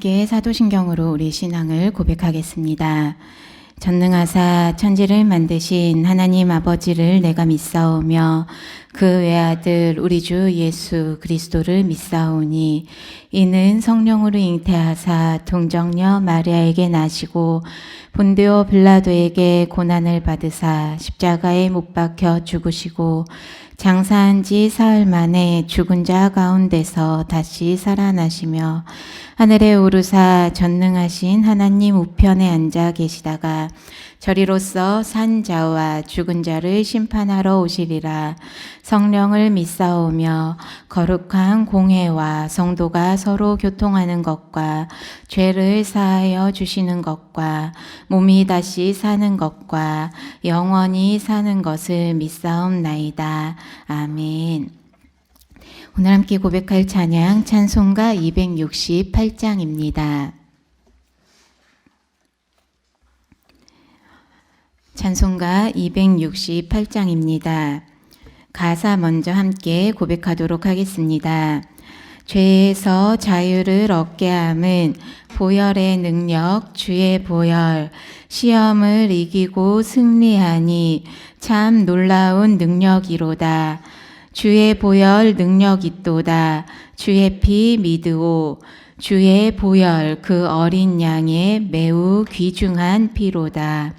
함께 사도신경으로 우리 신앙을 고백하겠습니다. 전능하사 천지를 만드신 하나님 아버지를 내가 믿사오며 그 외아들 우리 주 예수 그리스도를 믿사오니 이는 성령으로 잉태하사 동정녀 마리아에게 나시고 본디오 빌라도에게 고난을 받으사 십자가에 못 박혀 죽으시고 장사한 지 사흘 만에 죽은 자 가운데서 다시 살아나시며 하늘에 오르사 전능하신 하나님 우편에 앉아 계시다가 저리로서 산 자와 죽은 자를 심판하러 오시리라. 성령을 믿사오며 거룩한 공회와 성도가 서로 교통하는 것과 죄를 사하여 주시는 것과 몸이 다시 사는 것과 영원히 사는 것을 믿사옵나이다. 아멘. 오늘 함께 고백할 찬양 찬송가 268장입니다. 찬송가 268장입니다. 가사 먼저 함께 고백하도록 하겠습니다. 죄에서 자유를 얻게 함은 보혈의 능력 주의 보혈, 시험을 이기고 승리하니 참 놀라운 능력이로다. 주의 보혈 능력 있도다. 주의 피 믿으오. 주의 보혈 그 어린 양의 매우 귀중한 피로다.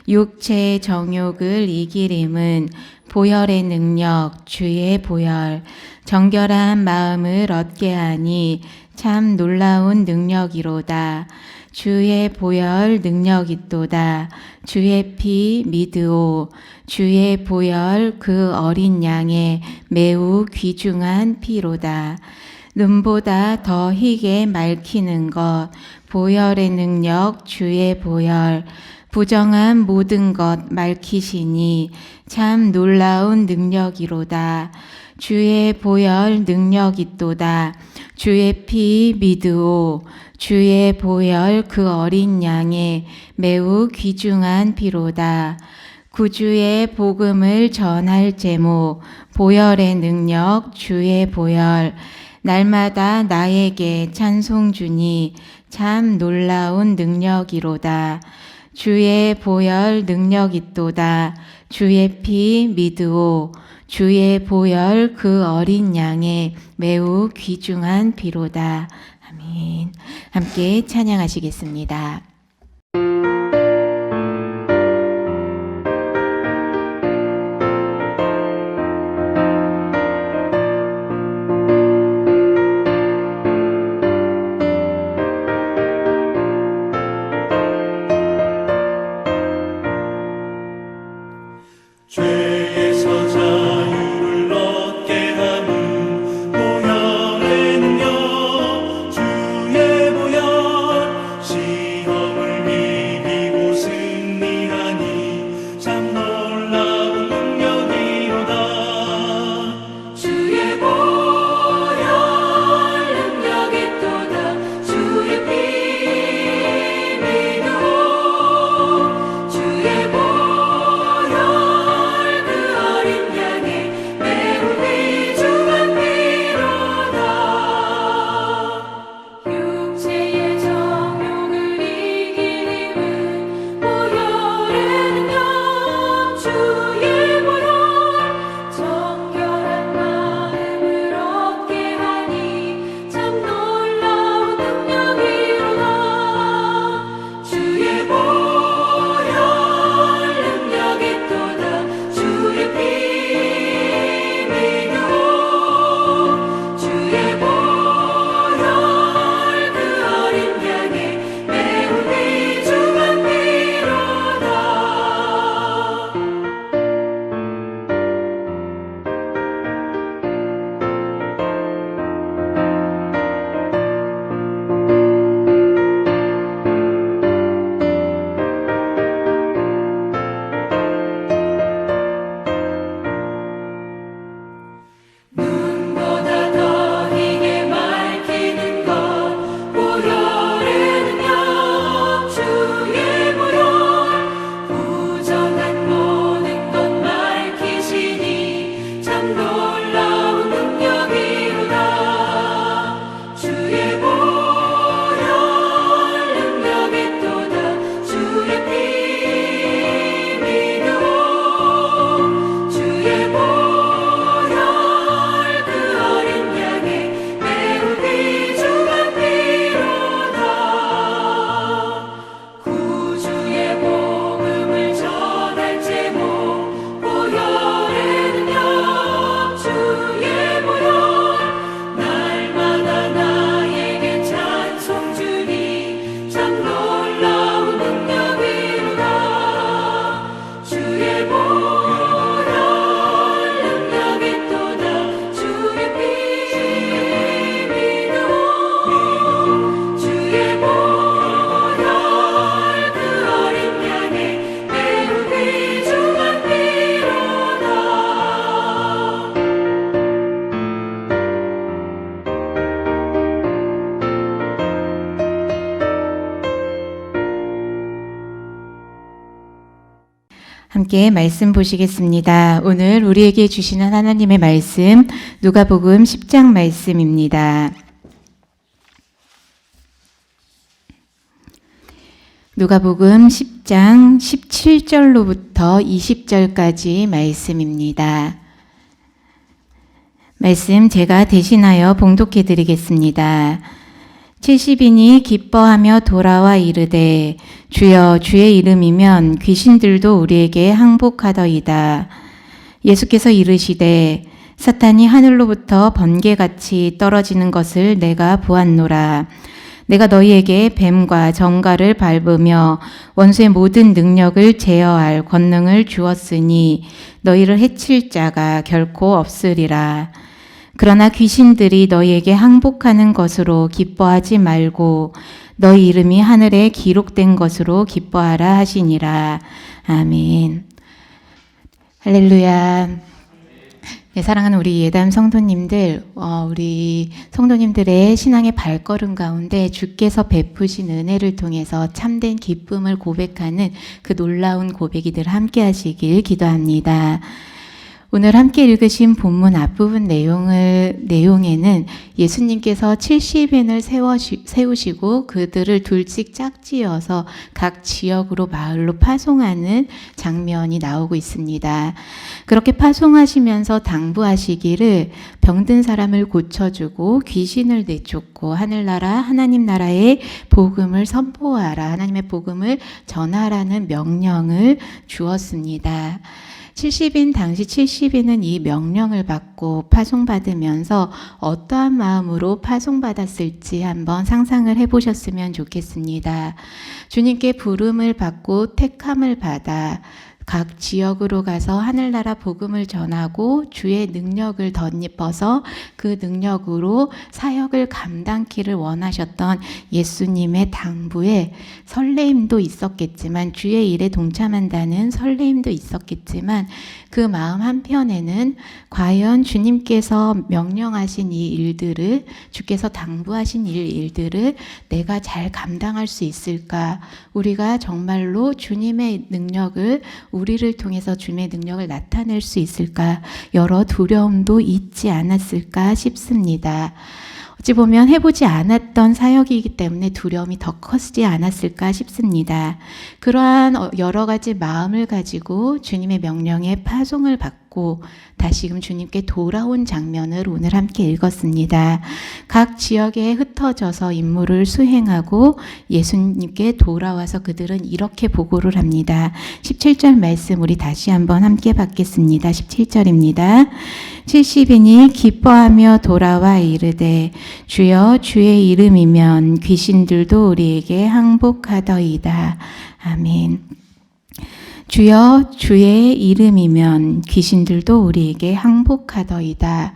육체의 정욕을 이기림은 보혈의 능력 주의 보혈, 정결한 마음을 얻게 하니 참 놀라운 능력이로다. 주의 보혈 능력 있도다. 주의 피 믿으오. 주의 보혈 그 어린 양의 매우 귀중한 피로다. 눈보다 더 희게 맑히는 것 보혈의 능력 주의 보혈, 부정한 모든 것 맑히시니 참 놀라운 능력이로다. 주의 보혈 능력 있도다. 주의 피 믿으오. 주의 보혈 그 어린 양의 매우 귀중한 피로다. 구주의 복음을 전할 제목 보혈의 능력 주의 보혈, 날마다 나에게 찬송 주니 참 놀라운 능력이로다. 주의 보혈 능력 있도다. 주의 피 믿으오. 주의 보혈 그 어린 양의 매우 귀중한 피로다. 아멘. 함께 찬양하시겠습니다. 죄에서 자유를 얻게 하는 보혈의 능력 주의 보혈, 시험을 이기고 승리하니 참 놀라운 능력이로다. 주의 보혈 능력 있도다. 주의 피 믿으오. 주의 보혈 그 함께 말씀 보시겠습니다. 오늘 우리에게 주시는 하나님의 말씀 누가복음 10장 말씀입니다. 누가복음 10장 17절로부터 20절까지 말씀입니다. 말씀 제가 대신하여 봉독해 드리겠습니다. 70인이 기뻐하며 돌아와 이르되 주여 주의 이름이면 귀신들도 우리에게 항복하더이다. 예수께서 이르시되 사탄이 하늘로부터 번개같이 떨어지는 것을 내가 보았노라. 내가 너희에게 뱀과 정갈을 밟으며 원수의 모든 능력을 제어할 권능을 주었으니 너희를 해칠 자가 결코 없으리라. 그러나 귀신들이 너희에게 항복하는 것으로 기뻐하지 말고 너희 이름이 하늘에 기록된 것으로 기뻐하라 하시니라. 아멘. 할렐루야. 네, 사랑하는 우리 예담 성도님들, 우리 성도님들의 신앙의 발걸음 가운데 주께서 베푸신 은혜를 통해서 참된 기쁨을 고백하는 그 놀라운 고백이 늘 함께 하시길 기도합니다. 오늘 함께 읽으신 본문 앞부분 내용에는 예수님께서 70인을 세우시고 그들을 둘씩 짝지어서 각 지역으로 마을로 파송하는 장면이 나오고 있습니다. 그렇게 파송하시면서 당부하시기를 병든 사람을 고쳐주고 귀신을 내쫓고 하늘나라 하나님 나라의 복음을 선포하라, 하나님의 복음을 전하라는 명령을 주었습니다. 70인 당시 70인은 이 명령을 받고 파송받으면서 어떠한 마음으로 파송받았을지 한번 상상을 해보셨으면 좋겠습니다. 주님께 부름을 받고 택함을 받아 각 지역으로 가서 하늘나라 복음을 전하고 주의 능력을 덧입어서 그 능력으로 사역을 감당키를 원하셨던 예수님의 당부에 설레임도 있었겠지만, 주의 일에 동참한다는 설레임도 있었겠지만, 그 마음 한편에는 과연 주님께서 명령하신 이 일들을, 주께서 당부하신 일들을 내가 잘 감당할 수 있을까? 우리가 정말로 주님의 능력을, 우리를 통해서 주님의 능력을 나타낼 수 있을까? 여러 두려움도 있지 않았을까 싶습니다. 어찌 보면 해보지 않았던 사역이기 때문에 두려움이 더 커지지 않았을까 싶습니다. 그러한 여러 가지 마음을 가지고 주님의 명령에 파송을 받고 다시금 주님께 돌아온 장면을 오늘 함께 읽었습니다. 각 지역에 흩어져서 임무를 수행하고 예수님께 돌아와서 그들은 이렇게 보고를 합니다. 17절 말씀 우리 다시 한번 함께 받겠습니다. 17절입니다. 70인이 기뻐하며 돌아와 이르되 주여 주의 이름이면 귀신들도 우리에게 항복하더이다. 아멘. 주여 주의 이름이면 귀신들도 우리에게 항복하더이다.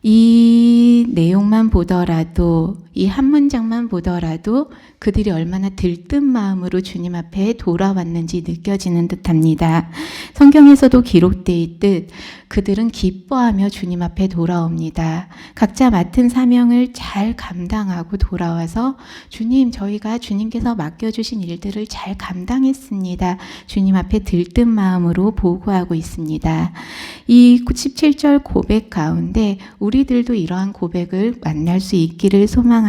이 내용만 보더라도, 이 한 문장만 보더라도 그들이 얼마나 들뜬 마음으로 주님 앞에 돌아왔는지 느껴지는 듯합니다. 성경에서도 기록되어 있듯 그들은 기뻐하며 주님 앞에 돌아옵니다. 각자 맡은 사명을 잘 감당하고 돌아와서 주님, 저희가 주님께서 맡겨주신 일들을 잘 감당했습니다. 주님 앞에 들뜬 마음으로 보고하고 있습니다. 이 17절 고백 가운데 우리들도 이러한 고백을 만날 수 있기를 소망합니다.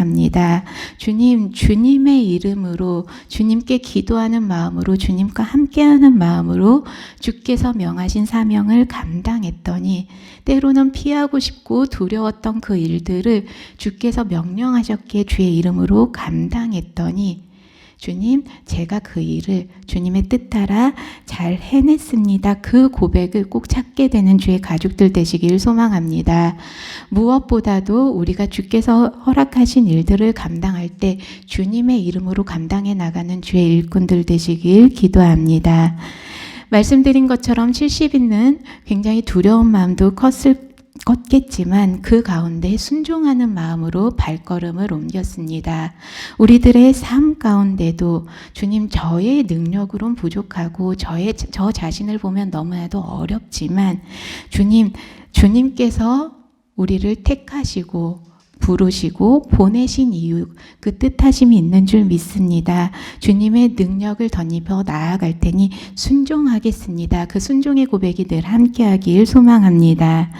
주님, 주님의 이름으로 주님께 기도하는 마음으로, 주님과 함께하는 마음으로 주께서 명하신 사명을 감당했더니 때로는 피하고 싶고 두려웠던 그 일들을 주께서 명령하셨기에 주의 이름으로 감당했더니 주님, 제가 그 일을 주님의 뜻 따라 잘 해냈습니다. 그 고백을 꼭 찾게 되는 주의 가족들 되시길 소망합니다. 무엇보다도 우리가 주께서 허락하신 일들을 감당할 때 주님의 이름으로 감당해 나가는 주의 일꾼들 되시길 기도합니다. 말씀드린 것처럼 70인은 굉장히 두려운 마음도 컸겠지만 그 가운데 순종하는 마음으로 발걸음을 옮겼습니다. 우리들의 삶 가운데도 주님, 저의 능력으론 부족하고 저 자신을 보면 너무나도 어렵지만 주님께서 우리를 택하시고 부르시고 보내신 이유, 그 뜻하심이 있는 줄 믿습니다. 주님의 능력을 덧입어 나아갈 테니 순종하겠습니다. 그 순종의 고백이 늘 함께하길 소망합니다.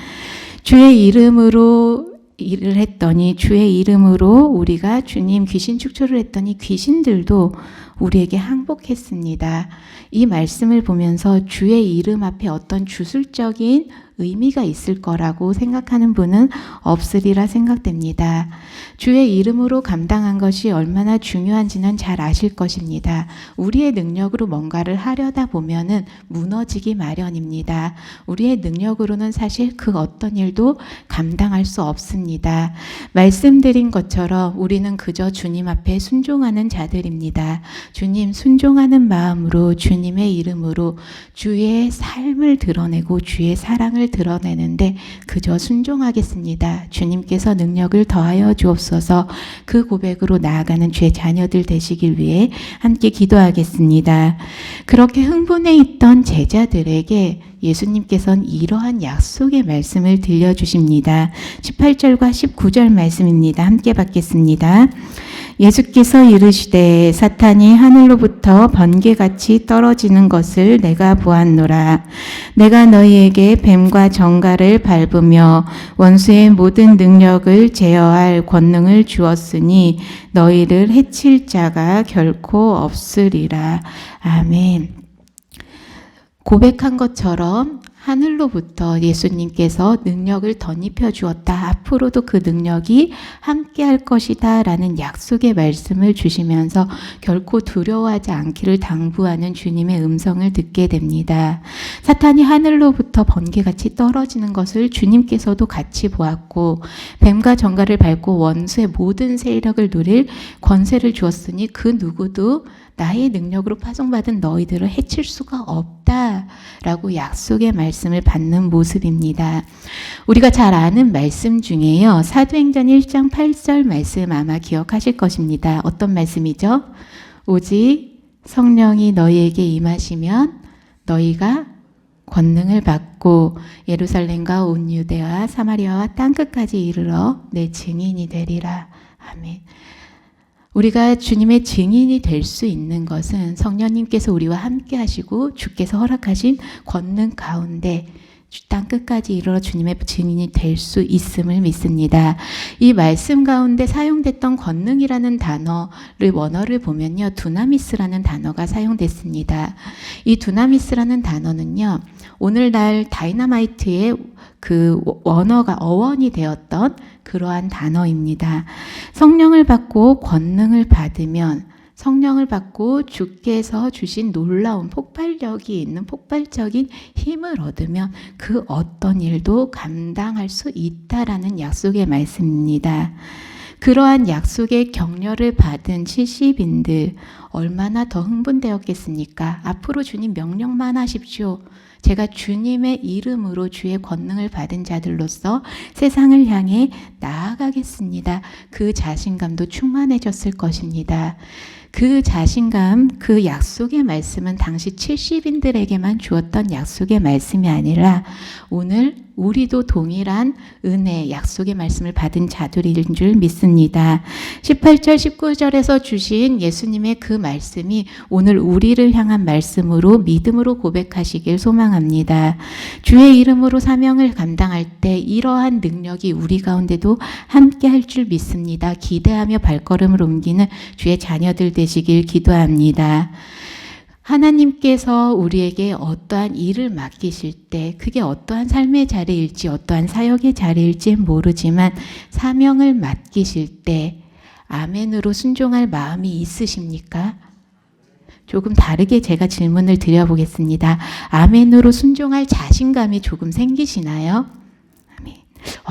주의 이름으로 일을 했더니, 주의 이름으로 우리가 주님 귀신 축출을 했더니 귀신들도 우리에게 항복했습니다. 이 말씀을 보면서 주의 이름 앞에 어떤 주술적인 의미가 있을 거라고 생각하는 분은 없으리라 생각됩니다. 주의 이름으로 감당한 것이 얼마나 중요한지는 잘 아실 것입니다. 우리의 능력으로 뭔가를 하려다 보면은 무너지기 마련입니다. 우리의 능력으로는 사실 그 어떤 일도 감당할 수 없습니다. 말씀드린 것처럼 우리는 그저 주님 앞에 순종하는 자들입니다. 주님 순종하는 마음으로 주님의 이름으로 주의 삶을 드러내고 주의 사랑을 드러내는데 그저 순종하겠습니다. 주님께서 능력을 더하여 주옵소서. 그 고백으로 나아가는 주의 자녀들 되시길 위해 함께 기도하겠습니다. 그렇게 흥분해 있던 제자들에게 예수님께서는 이러한 약속의 말씀을 들려주십니다. 18절과 19절 말씀입니다. 함께 받겠습니다. 예수께서 이르시되 사탄이 하늘로부터 번개같이 떨어지는 것을 내가 보았노라. 내가 너희에게 뱀과 정갈을 밟으며 원수의 모든 능력을 제어할 권능을 주었으니 너희를 해칠 자가 결코 없으리라. 아멘. 고백한 것처럼 하늘로부터 예수님께서 능력을 덧입혀 주었다. 앞으로도 그 능력이 함께 할 것이다 라는 약속의 말씀을 주시면서 결코 두려워하지 않기를 당부하는 주님의 음성을 듣게 됩니다. 사탄이 하늘로부터 번개같이 떨어지는 것을 주님께서도 같이 보았고 뱀과 정갈을 밟고 원수의 모든 세력을 누릴 권세를 주었으니 그 누구도 나의 능력으로 파송받은 너희들을 해칠 수가 없다라고 약속의 말씀을 받는 모습입니다. 우리가 잘 아는 말씀 중에요. 사도행전 1장 8절 말씀 아마 기억하실 것입니다. 어떤 말씀이죠? 오직 성령이 너희에게 임하시면 너희가 권능을 받고 예루살렘과 온 유대와 사마리아와 땅끝까지 이르러 내 증인이 되리라. 아멘. 우리가 주님의 증인이 될 수 있는 것은 성령님께서 우리와 함께 하시고 주께서 허락하신 권능 가운데 땅 끝까지 이르러 주님의 증인이 될 수 있음을 믿습니다. 이 말씀 가운데 사용됐던 권능이라는 단어를 원어를 보면요. 두나미스라는 단어가 사용됐습니다. 이 두나미스라는 단어는요. 오늘날 다이너마이트의 그 원어가 어원이 되었던 그러한 단어입니다. 성령을 받고 권능을 받으면 성령을 받고 주께서 주신 놀라운 폭발력이 있는 폭발적인 힘을 얻으면 그 어떤 일도 감당할 수 있다라는 약속의 말씀입니다. 그러한 약속의 격려를 받은 70인들 얼마나 더 흥분되었겠습니까? 앞으로 주님 명령만 하십시오. 제가 주님의 이름으로 주의 권능을 받은 자들로서 세상을 향해 나아가겠습니다. 그 자신감도 충만해졌을 것입니다. 그 자신감, 그 약속의 말씀은 당시 70인들에게만 주었던 약속의 말씀이 아니라 오늘 우리도 동일한 은혜, 약속의 말씀을 받은 자들인 줄 믿습니다. 18절, 19절에서 주신 예수님의 그 말씀이 오늘 우리를 향한 말씀으로 믿음으로 고백하시길 소망합니다. 주의 이름으로 사명을 감당할 때 이러한 능력이 우리 가운데도 함께 할 줄 믿습니다. 기대하며 발걸음을 옮기는 주의 자녀들 되시길 기도합니다. 하나님께서 우리에게 어떠한 일을 맡기실 때 그게 어떠한 삶의 자리일지 어떠한 사역의 자리일지 모르지만 사명을 맡기실 때 아멘으로 순종할 마음이 있으십니까? 조금 다르게 제가 질문을 드려보겠습니다. 아멘으로 순종할 자신감이 조금 생기시나요?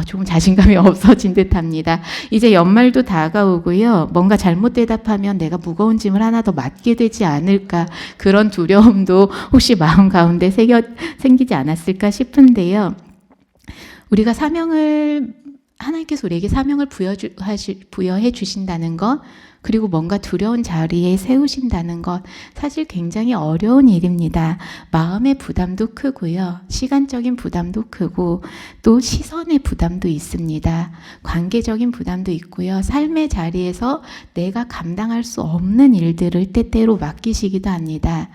조금 자신감이 없어진 듯합니다. 이제 연말도 다가오고요. 뭔가 잘못 대답하면 내가 무거운 짐을 하나 더 맡게 되지 않을까 그런 두려움도 혹시 마음 가운데 생기지 않았을까 싶은데요. 우리가 사명을 하나님께서 우리에게 사명을 부여해 주신다는 것, 그리고 뭔가 두려운 자리에 세우신다는 것, 사실 굉장히 어려운 일입니다. 마음의 부담도 크고요. 시간적인 부담도 크고 또 시선의 부담도 있습니다. 관계적인 부담도 있고요. 삶의 자리에서 내가 감당할 수 없는 일들을 때때로 맡기시기도 합니다.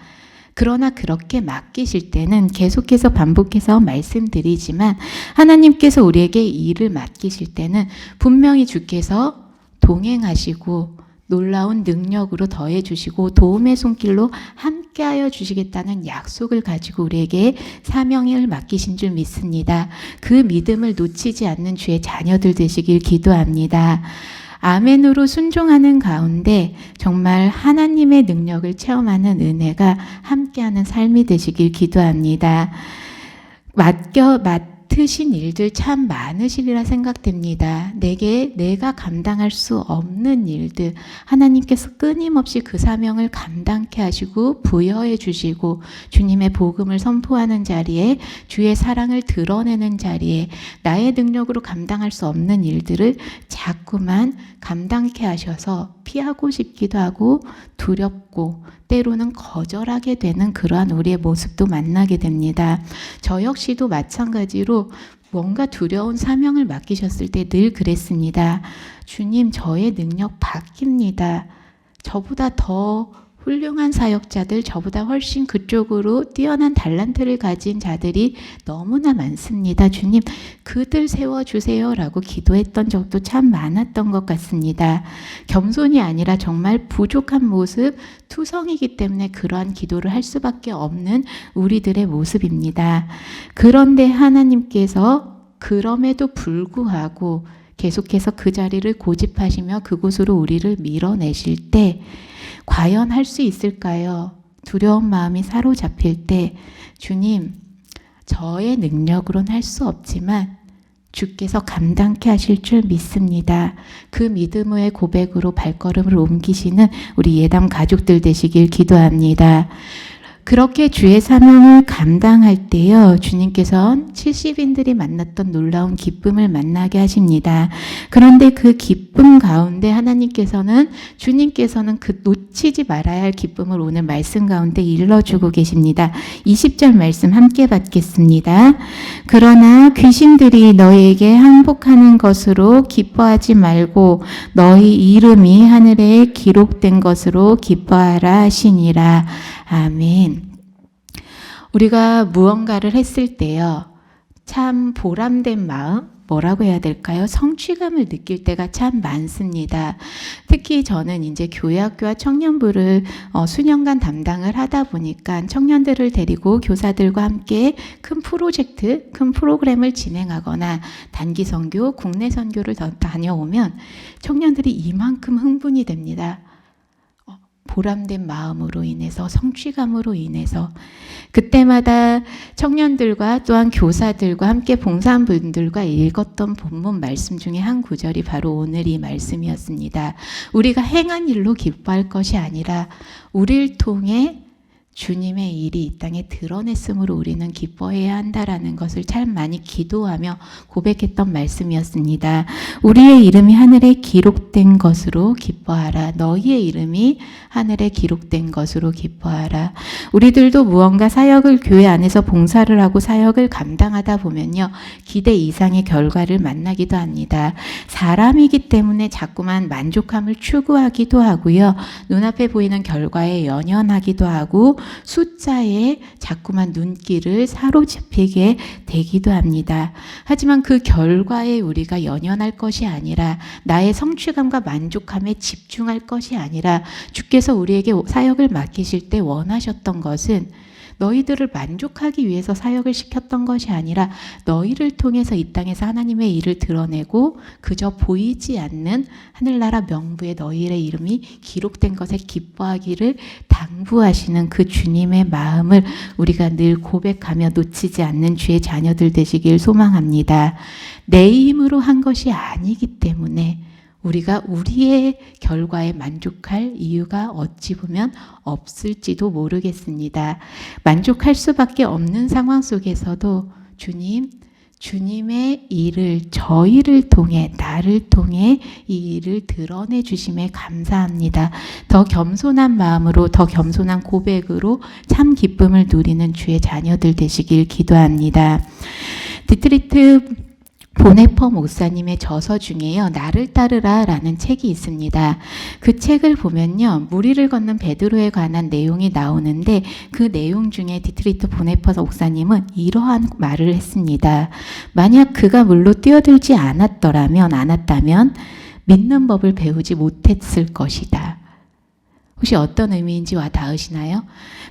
그러나 그렇게 맡기실 때는 계속해서 반복해서 말씀드리지만 하나님께서 우리에게 일을 맡기실 때는 분명히 주께서 동행하시고 놀라운 능력으로 더해 주시고 도움의 손길로 함께하여 주시겠다는 약속을 가지고 우리에게 사명을 맡기신 줄 믿습니다. 그 믿음을 놓치지 않는 주의 자녀들 되시길 기도합니다. 아멘으로 순종하는 가운데 정말 하나님의 능력을 체험하는 은혜가 함께하는 삶이 되시길 기도합니다. 맡으신 일들 참 많으시리라 생각됩니다. 내가 감당할 수 없는 일들, 하나님께서 끊임없이 그 사명을 감당케 하시고 부여해 주시고 주님의 복음을 선포하는 자리에, 주의 사랑을 드러내는 자리에 나의 능력으로 감당할 수 없는 일들을 자꾸만 감당케 하셔서 피하고 싶기도 하고 두렵고 때로는 거절하게 되는 그러한 우리의 모습도 만나게 됩니다. 저 역시도 마찬가지로 뭔가 두려운 사명을 맡기셨을 때 늘 그랬습니다. 주님, 저의 능력 바뀝니다. 저보다 더 훌륭한 사역자들, 저보다 훨씬 그쪽으로 뛰어난 달란트를 가진 자들이 너무나 많습니다. 주님, 그들 세워주세요 라고 기도했던 적도 참 많았던 것 같습니다. 겸손이 아니라 정말 부족한 모습, 투성이기 때문에 그러한 기도를 할 수밖에 없는 우리들의 모습입니다. 그런데 하나님께서 그럼에도 불구하고 계속해서 그 자리를 고집하시며 그곳으로 우리를 밀어내실 때 과연 할 수 있을까요? 두려운 마음이 사로잡힐 때 주님, 저의 능력으로는 할 수 없지만 주께서 감당케 하실 줄 믿습니다. 그 믿음의 고백으로 발걸음을 옮기시는 우리 예담 가족들 되시길 기도합니다. 그렇게 주의 사명을 감당할 때요, 주님께서는 70인들이 만났던 놀라운 기쁨을 만나게 하십니다. 그런데 그 기쁨 가운데 주님께서는 그 놓치지 말아야 할 기쁨을 오늘 말씀 가운데 일러주고 계십니다. 20절 말씀 함께 받겠습니다. 그러나 귀신들이 너희에게 항복하는 것으로 기뻐하지 말고 너희 이름이 하늘에 기록된 것으로 기뻐하라 하시니라. 아멘. 우리가 무언가를 했을 때요, 참 보람된 마음, 뭐라고 해야 될까요? 성취감을 느낄 때가 참 많습니다. 특히 저는 이제 교회학교와 청년부를 수년간 담당을 하다 보니까 청년들을 데리고 교사들과 함께 큰 프로젝트, 큰 프로그램을 진행하거나 단기 선교, 국내 선교를 다녀오면 청년들이 이만큼 흥분이 됩니다. 보람된 마음으로 인해서, 성취감으로 인해서 그때마다 청년들과 또한 교사들과 함께 봉사한 분들과 읽었던 본문 말씀 중에 한 구절이 바로 오늘 이 말씀이었습니다. 우리가 행한 일로 기뻐할 것이 아니라 우리를 통해 주님의 일이 이 땅에 드러냈으므로 우리는 기뻐해야 한다라는 것을 참 많이 기도하며 고백했던 말씀이었습니다. 우리의 이름이 하늘에 기록된 것으로 기뻐하라. 너희의 이름이 하늘에 기록된 것으로 기뻐하라. 우리들도 무언가 사역을 교회 안에서 봉사를 하고 사역을 감당하다 보면요, 기대 이상의 결과를 만나기도 합니다. 사람이기 때문에 자꾸만 만족함을 추구하기도 하고요, 눈앞에 보이는 결과에 연연하기도 하고 숫자에 자꾸만 눈길을 사로잡히게 되기도 합니다. 하지만 그 결과에 우리가 연연할 것이 아니라 나의 성취감과 만족함에 집중할 것이 아니라 주께서 우리에게 사역을 맡기실 때 원하셨던 것은 너희들을 만족하기 위해서 사역을 시켰던 것이 아니라 너희를 통해서 이 땅에서 하나님의 일을 드러내고 그저 보이지 않는 하늘나라 명부에 너희의 이름이 기록된 것에 기뻐하기를 당부하시는 그 주님의 마음을 우리가 늘 고백하며 놓치지 않는 주의 자녀들 되시길 소망합니다. 내 힘으로 한 것이 아니기 때문에 우리가 우리의 결과에 만족할 이유가 어찌 보면 없을지도 모르겠습니다. 만족할 수밖에 없는 상황 속에서도 주님, 주님의 일을 저희를 통해 나를 통해 이 일을 드러내 주심에 감사합니다. 더 겸손한 마음으로 더 겸손한 고백으로 참 기쁨을 누리는 주의 자녀들 되시길 기도합니다. 디트리트 보네퍼 목사님의 저서 중에요. 나를 따르라 라는 책이 있습니다. 그 책을 보면요. 무리를 걷는 베드로에 관한 내용이 나오는데 그 내용 중에 디트리트 보네퍼 목사님은 이러한 말을 했습니다. 만약 그가 물로 뛰어들지 않았다면 믿는 법을 배우지 못했을 것이다. 혹시 어떤 의미인지 와 닿으시나요?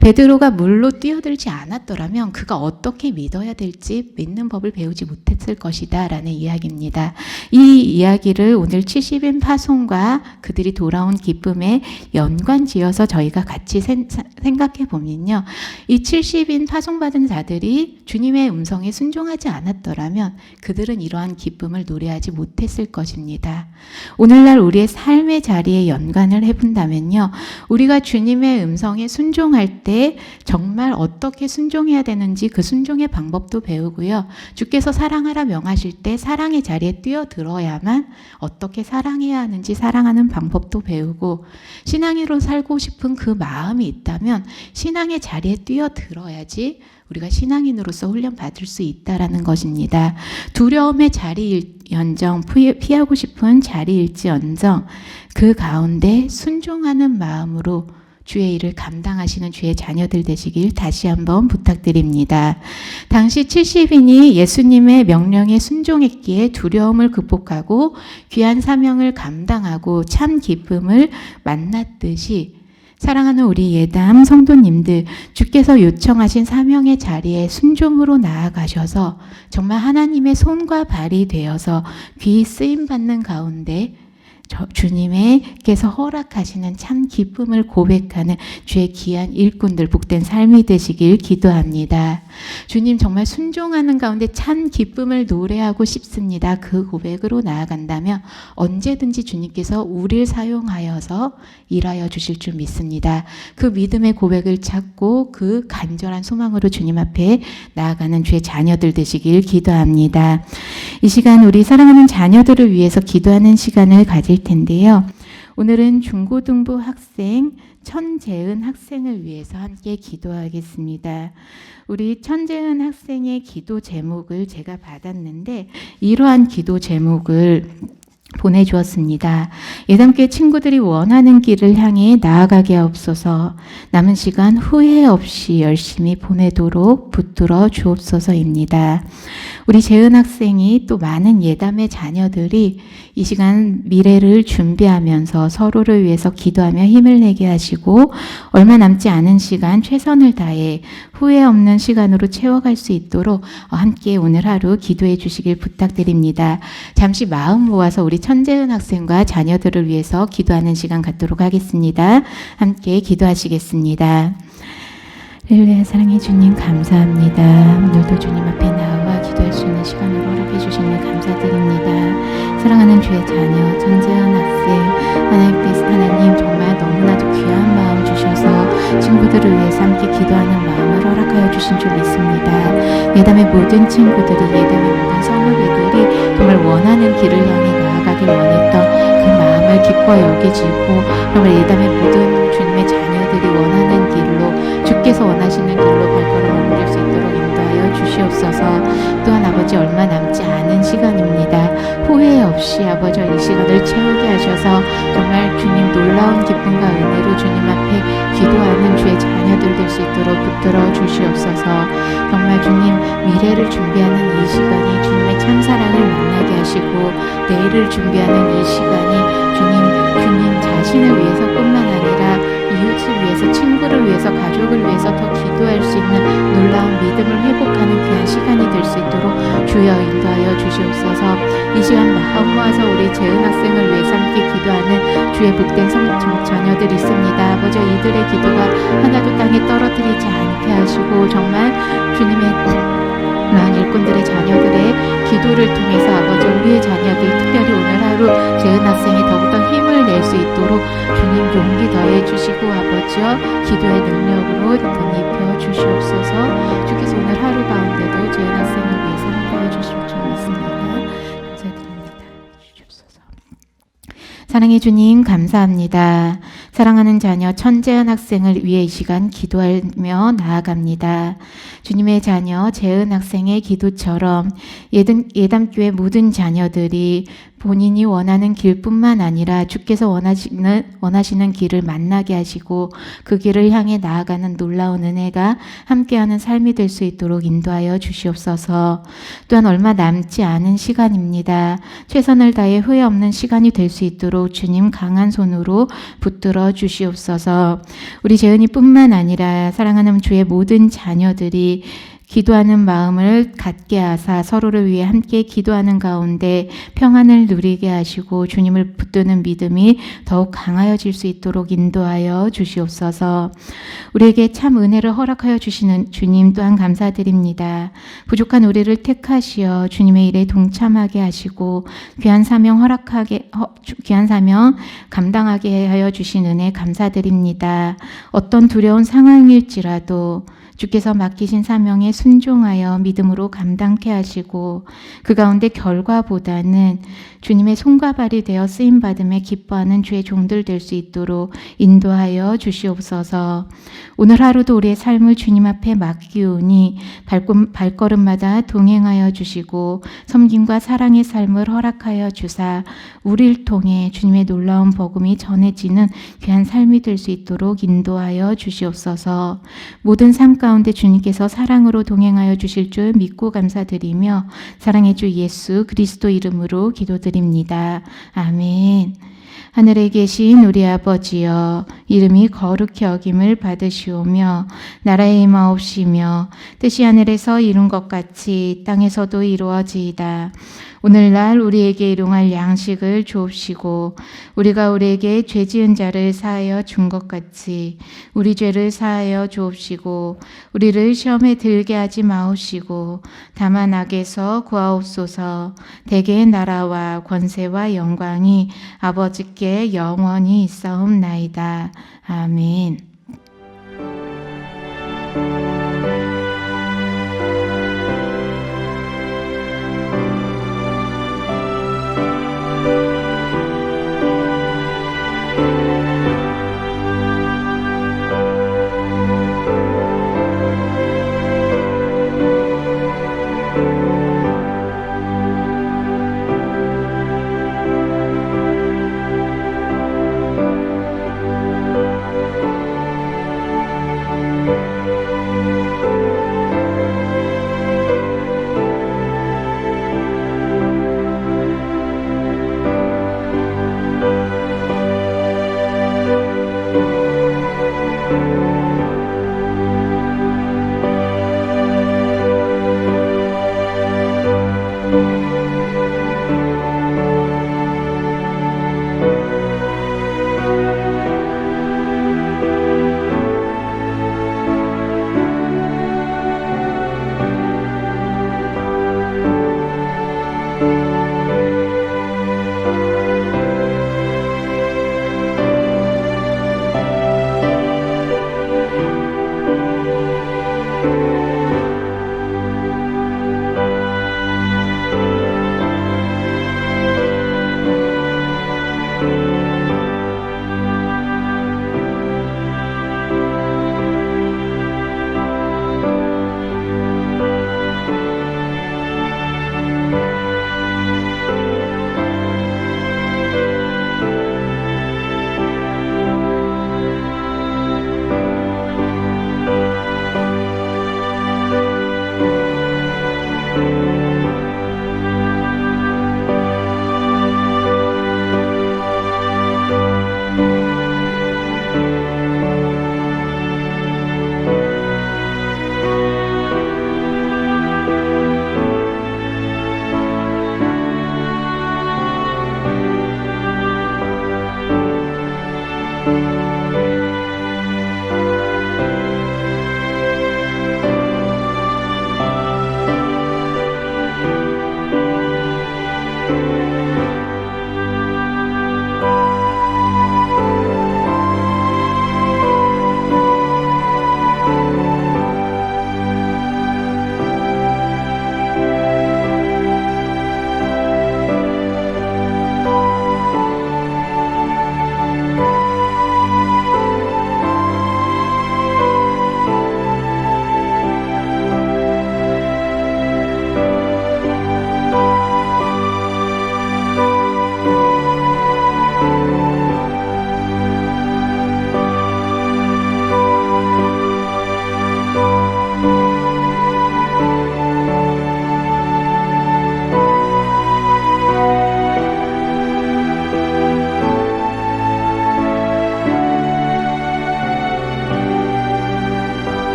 베드로가 물로 뛰어들지 않았더라면 그가 어떻게 믿어야 될지 믿는 법을 배우지 못했을 것이다 라는 이야기입니다. 이 이야기를 오늘 70인 파송과 그들이 돌아온 기쁨에 연관지어서 저희가 같이 생각해 보면요. 이 70인 파송받은 자들이 주님의 음성에 순종하지 않았더라면 그들은 이러한 기쁨을 노래하지 못했을 것입니다. 오늘날 우리의 삶의 자리에 연관을 해본다면요. 우리가 주님의 음성에 순종할 때 정말 어떻게 순종해야 되는지 그 순종의 방법도 배우고요. 주께서 사랑하라 명하실 때 사랑의 자리에 뛰어들어야만 어떻게 사랑해야 하는지 사랑하는 방법도 배우고 신앙인으로 살고 싶은 그 마음이 있다면 신앙의 자리에 뛰어들어야지 우리가 신앙인으로서 훈련받을 수 있다라는 것입니다. 두려움의 자리일언정 피하고 싶은 자리일지언정 그 가운데 순종하는 마음으로 주의 일을 감당하시는 주의 자녀들 되시길 다시 한번 부탁드립니다. 당시 70인이 예수님의 명령에 순종했기에 두려움을 극복하고 귀한 사명을 감당하고 참 기쁨을 만났듯이 사랑하는 우리 예담 성도님들, 주께서 요청하신 사명의 자리에 순종으로 나아가셔서 정말 하나님의 손과 발이 되어서 귀 쓰임받는 가운데 주님께서 허락하시는 참 기쁨을 고백하는 주의 귀한 일꾼들 복된 삶이 되시길 기도합니다. 주님 정말 순종하는 가운데 참 기쁨을 노래하고 싶습니다. 그 고백으로 나아간다면 언제든지 주님께서 우리를 사용하여서 일하여 주실 줄 믿습니다. 그 믿음의 고백을 찾고 그 간절한 소망으로 주님 앞에 나아가는 주의 자녀들 되시길 기도합니다. 이 시간 우리 사랑하는 자녀들을 위해서 기도하는 시간을 가질 텐데요. 오늘은 중고등부 학생 천재은 학생을 위해서 함께 기도하겠습니다. 우리 천재은 학생의 기도 제목을 제가 받았는데 이러한 기도 제목을 보내주었습니다. 예담교회 친구들이 원하는 길을 향해 나아가게 하옵소서. 남은 시간 후회 없이 열심히 보내도록 붙들어 주옵소서입니다. 우리 재은 학생이 또 많은 예담의 자녀들이 이 시간 미래를 준비하면서 서로를 위해서 기도하며 힘을 내게 하시고 얼마 남지 않은 시간 최선을 다해 후회 없는 시간으로 채워갈 수 있도록 함께 오늘 하루 기도해 주시길 부탁드립니다. 잠시 마음 모아서 우리 천재은 학생과 자녀들을 위해서 기도하는 시간 갖도록 하겠습니다. 함께 기도하시겠습니다. 할렐루야. 사랑해 주님 감사합니다. 오늘도 주님 앞에 나와 기도할 수 있는 시간을 허락해 주시니 감사드립니다. 사랑하는 주의 자녀 천재은 학생 하나님께서 하나님 정말 너무나도 귀한 마음 주셔서 친구들을 위해서 함께 기도하는 마음을 허락하여 주신 줄 믿습니다. 예담의 모든 친구들이 예담의 모든 성도들이 정말 원하는 길을 향해 나아가길 원했던 그 마음을 기뻐 여기지고 정말 예담의 모든 주님의 자녀들이 원하는 길로 주께서 원하시는 길로 발걸음 옮길 수 있도록 인도하여 주시옵소서. 또한 아버지 얼마 남지 않은 시간입니다. 후회 없이 아버지 이 시간을 채우게 하셔서 정말 주님 놀라운 기쁨과 은혜로 주님 앞에 기도하는 주의 자녀들 될 수 있도록 붙들어 주시옵소서. 정말 주님 미래를 준비하는 이 시간이 주님의 참사랑을 만나게 하시고 내일을 준비하는 이 시간이 주님 자신을 위해서뿐만 아니라 이웃을 위해서 친구를 위해서 가족을 위해서 더 기도할 수 있는 놀라운 믿음을 회복하는 귀한 시간이 될 수 있도록 주여 인도하여 주시옵소서. 이 시간 마음 모아서 우리 재은 학생을 위해서 함께 기도하는 주의 복된 자녀들이 있습니다. 아버지 이들의 기도가 하나도 땅에 떨어뜨리지 않게 하시고 정말 주님의 난 일꾼들의 자녀들의 기도를 통해서 아버지 우리의 자녀들 특별히 오늘 하루 재은 학생이 더욱더 힘을 낼 수 있도록 주님 용기 더해 주시고 아버지여 기도의 능력으로 덧입혀 주시옵소서. 주께서 오늘 하루 가운데도 재은 학생을 위해서 함께해 주시옵소서. 사랑해 주님 감사합니다. 사랑하는 자녀 천재은 학생을 위해 이 시간 기도하며 나아갑니다. 주님의 자녀 재은 학생의 기도처럼 예담교회 모든 자녀들이 본인이 원하는 길뿐만 아니라 주께서 원하시는 길을 만나게 하시고 그 길을 향해 나아가는 놀라운 은혜가 함께하는 삶이 될 수 있도록 인도하여 주시옵소서. 또한 얼마 남지 않은 시간입니다. 최선을 다해 후회 없는 시간이 될 수 있도록 주님 강한 손으로 붙들어 주시옵소서. 우리 재은이뿐만 아니라 사랑하는 주의 모든 자녀들이 기도하는 마음을 갖게 하사 서로를 위해 함께 기도하는 가운데 평안을 누리게 하시고 주님을 붙드는 믿음이 더욱 강하여질 수 있도록 인도하여 주시옵소서. 우리에게 참 은혜를 허락하여 주시는 주님 또한 감사드립니다. 부족한 우리를 택하시어 주님의 일에 동참하게 하시고 귀한 사명 감당하게 하여 주신 은혜 감사드립니다. 어떤 두려운 상황일지라도 주께서 맡기신 사명에 순종하여 믿음으로 감당케 하시고 그 가운데 결과보다는 주님의 손과 발이 되어 쓰임받음에 기뻐하는 주의 종들 될 수 있도록 인도하여 주시옵소서. 오늘 하루도 우리의 삶을 주님 앞에 맡기오니 발걸음마다 동행하여 주시고 섬김과 사랑의 삶을 허락하여 주사 우리를 통해 주님의 놀라운 복음이 전해지는 귀한 삶이 될 수 있도록 인도하여 주시옵소서. 모든 삶 가운데 주님께서 사랑으로 동행하여 주실 줄 믿고 감사드리며 사랑의 주 예수 그리스도 이름으로 기도드립니다. 아멘. 하늘에 계신 우리 아버지여, 이름이 거룩히 여김을 받으시오며 나라의 임하옵시며 뜻이 하늘에서 이룬 것 같이 땅에서도 이루어지이다. 오늘날 우리에게 일용할 양식을 주옵시고 우리가 우리에게 죄 지은 자를 사하여 준 것 같이 우리 죄를 사하여 주옵시고 우리를 시험에 들게 하지 마옵시고 다만 악에서 구하옵소서. 대개의 나라와 권세와 영광이 아버지께 영원히 있사옵나이다. 아멘.